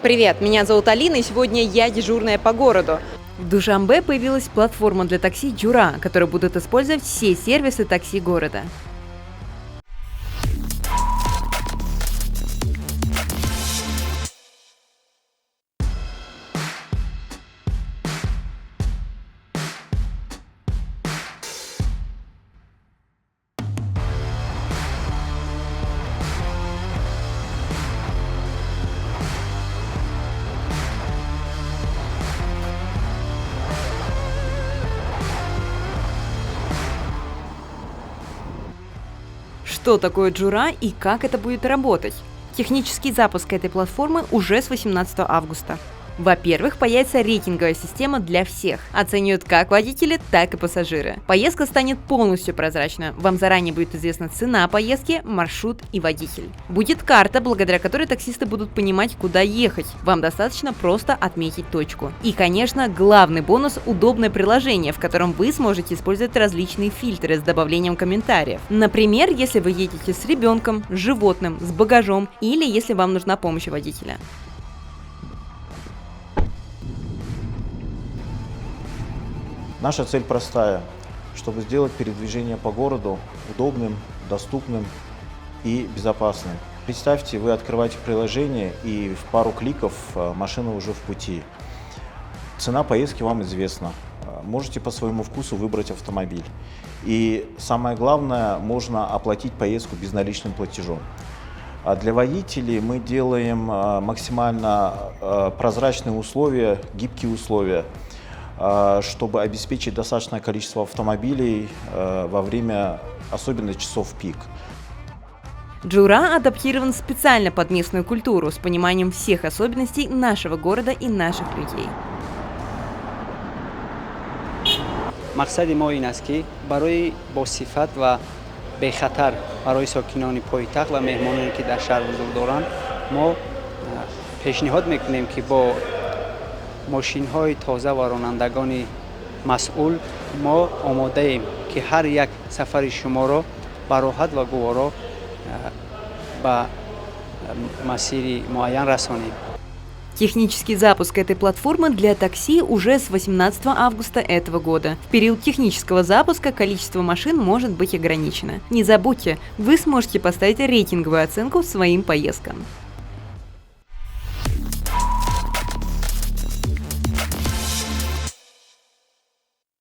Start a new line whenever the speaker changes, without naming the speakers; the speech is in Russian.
Привет, меня зовут Алина, и сегодня я дежурная по городу. В Душанбе появилась платформа для такси Джура, которую будут использовать все сервисы такси города. Что такое Джура и как это будет работать? Технический запуск этой платформы уже с 18 августа. Во-первых, появится рейтинговая система для всех. Оценивают как водители, так и пассажиры. Поездка станет полностью прозрачна. Вам заранее будет известна цена поездки, маршрут и водитель. Будет карта, благодаря которой таксисты будут понимать, куда ехать. Вам достаточно просто отметить точку. И, конечно, главный бонус – удобное приложение, в котором вы сможете использовать различные фильтры с добавлением комментариев. Например, если вы едете с ребенком, с животным, с багажом или если вам нужна помощь водителя.
Наша цель простая, чтобы сделать передвижение по городу удобным, доступным и безопасным. Представьте, вы открываете приложение и в пару кликов машина уже в пути. Цена поездки вам известна. Можете по своему вкусу выбрать автомобиль. И самое главное, можно оплатить поездку безналичным платежом. А для водителей мы делаем максимально прозрачные условия, гибкие условия, чтобы обеспечить достаточное количество автомобилей во время особенно часов пик.
Джура адаптирован специально под местную культуру с пониманием всех особенностей нашего города и наших людей.
мақсади мо ин аст ки барои босифат ва бехатар барои сокинони пойтахт ва меҳмононе ки дар шаҳр ҳузур доранд мо пешниҳод мекунем ки бо мошинҳои тоза ва ронандагони масъул мо омодаем ки ҳар як сафари шуморо ба роҳат ва гуворо ба масири муайян расонем.
Технический запуск этой платформы для такси уже с 18 августа этого года. В период технического запуска количество машин может быть ограничено. Не забудьте, вы сможете поставить рейтинговую оценку своим поездкам.